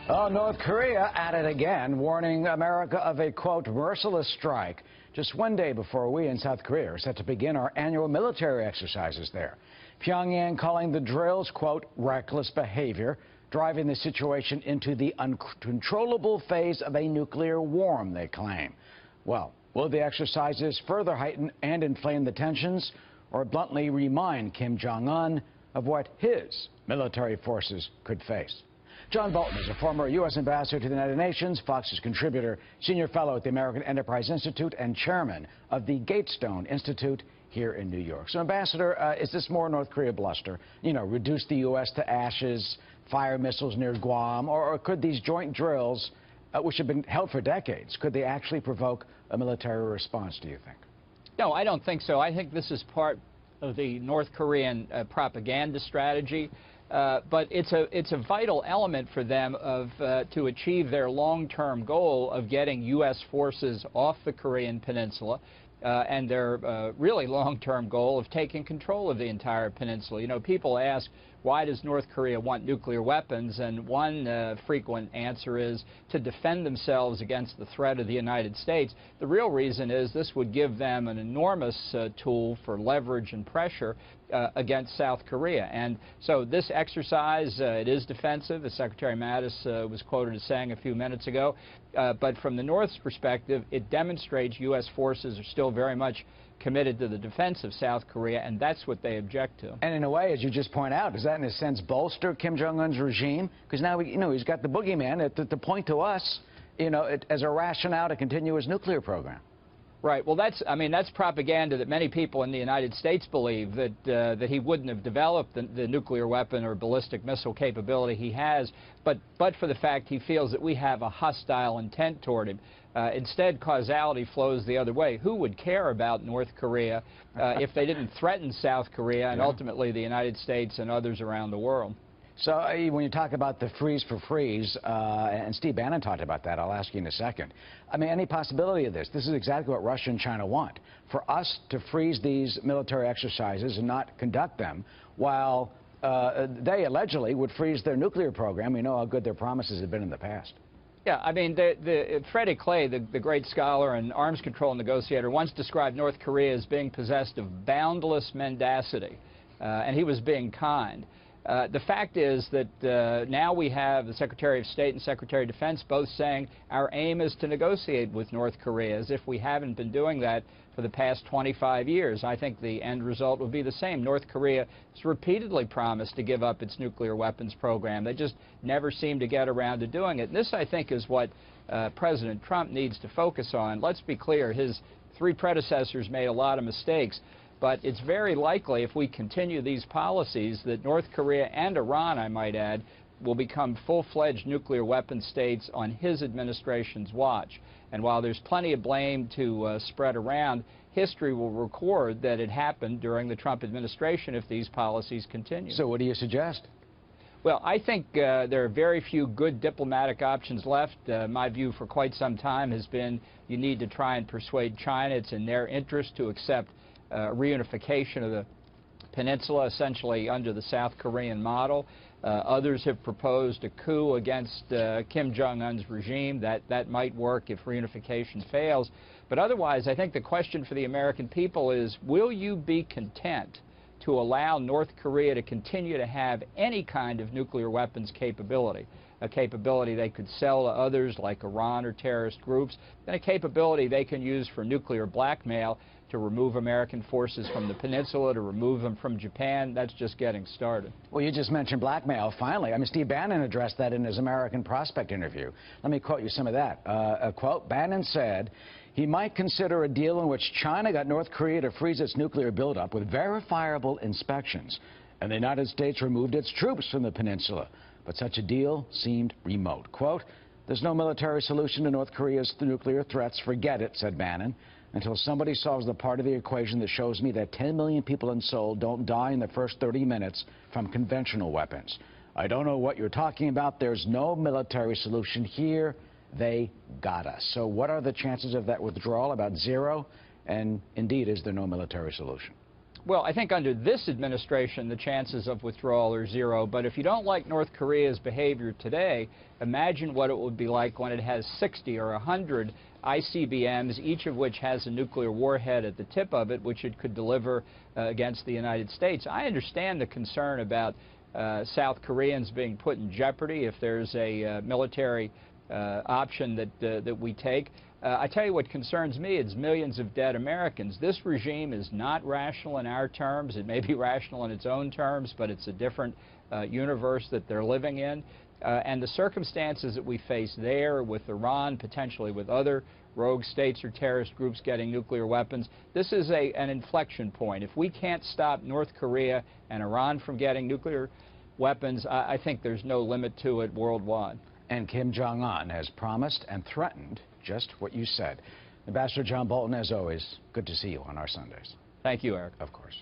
Oh, North Korea at it again, warning America of a, quote, merciless strike just one day before we in South Korea are set to begin our annual military exercises there. Pyongyang calling the drills, quote, reckless behavior, driving the situation into the uncontrollable phase of a nuclear war, they claim. Well, will the exercises further heighten and inflame the tensions, or bluntly remind Kim Jong-un of what his military forces could face? John Bolton is a former U.S. ambassador to the United Nations, Fox's contributor, senior fellow at the American Enterprise Institute, and chairman of the Gatestone Institute here in New York. So, Ambassador, is this more North Korea bluster? You know, reduce the U.S. to ashes, fire missiles near Guam, or could these joint drills, which have been held for decades, could they actually provoke a military response, do you think? No, I don't think so. I think this is part of the North Korean propaganda strategy. But it's a vital element for them to achieve their long-term goal of getting U.S. forces off the Korean peninsula and their really long-term goal of taking control of the entire peninsula. You know, people ask, why does North Korea want nuclear weapons? And one frequent answer is to defend themselves against the threat of the United States. The real reason is this would give them an enormous tool for leverage and pressure against South Korea. And so this exercise, it is defensive, as Secretary Mattis was quoted as saying a few minutes ago. But from the North's perspective, it demonstrates U.S. forces are still very much committed to the defense of South Korea, and that's what they object to. And in a way, as you just point out, does that in a sense bolster Kim Jong-un's regime? Because now, he's got the boogeyman to point to us, as a rationale to continue his nuclear program. Right. Well, that's propaganda that many people in the United States believe, that he wouldn't have developed the nuclear weapon or ballistic missile capability he has, but for the fact he feels that we have a hostile intent toward him. Instead, causality flows the other way. Who would care about North Korea if they didn't threaten South Korea and ultimately the United States and others around the world? So when you talk about the freeze for freeze, and Steve Bannon talked about that, I'll ask you in a second. I mean, any possibility of this? This is exactly what Russia and China want, for us to freeze these military exercises and not conduct them, while they allegedly would freeze their nuclear program. You know how good their promises have been in the past. Yeah, I mean, Freddie Clay, the great scholar and arms control negotiator, once described North Korea as being possessed of boundless mendacity, and he was being kind. The fact is that now we have the Secretary of State and Secretary of Defense both saying our aim is to negotiate with North Korea, as if we haven't been doing that for the past 25 years. I think the end result will be the same. North Korea has repeatedly promised to give up its nuclear weapons program. They just never seem to get around to doing it. And this, I think, is what President Trump needs to focus on. Let's be clear, his three predecessors made a lot of mistakes. But it's very likely, if we continue these policies, that North Korea and Iran, I might add, will become full-fledged nuclear weapon states on his administration's watch. And while there's plenty of blame to spread around, history will record that it happened during the Trump administration if these policies continue. So what do you suggest? Well, I think there are very few good diplomatic options left. My view for quite some time has been you need to try and persuade China. It's in their interest to accept reunification of the peninsula, essentially under the South Korean model. Others have proposed a coup against Kim Jong-un's regime. That might work if reunification fails. But otherwise, I think the question for the American people is, will you be content to allow North Korea to continue to have any kind of nuclear weapons capability? A capability they could sell to others like Iran or terrorist groups, and a capability they can use for nuclear blackmail to remove American forces from the peninsula, to remove them from Japan. That's just getting started. Well, you just mentioned blackmail, finally. I mean, Steve Bannon addressed that in his American Prospect interview. Let me quote you some of that. A quote, Bannon said he might consider a deal in which China got North Korea to freeze its nuclear buildup with verifiable inspections, and the United States removed its troops from the peninsula. But such a deal seemed remote. Quote, there's no military solution to North Korea's nuclear threats. Forget it, said Bannon, until somebody solves the part of the equation that shows me that 10 million people in Seoul don't die in the first 30 minutes from conventional weapons. I don't know what you're talking about. There's no military solution here. They got us. So what are the chances of that withdrawal? About zero. And indeed, is there no military solution? Well, I think under this administration, the chances of withdrawal are zero. But if you don't like North Korea's behavior today, imagine what it would be like when it has 60 or 100 ICBMs, each of which has a nuclear warhead at the tip of it, which it could deliver against the United States. I understand the concern about South Koreans being put in jeopardy if there's a military option that we take. I tell you what concerns me, it's millions of dead Americans. This regime is not rational in our terms. It may be rational in its own terms, but it's a different universe that they're living in. And the circumstances that we face there with Iran, potentially with other rogue states or terrorist groups getting nuclear weapons, this is an inflection point. If we can't stop North Korea and Iran from getting nuclear weapons, I think there's no limit to it worldwide. And Kim Jong-un has promised and threatened just what you said. Ambassador John Bolton, as always, good to see you on our Sundays. Thank you, Eric. Of course.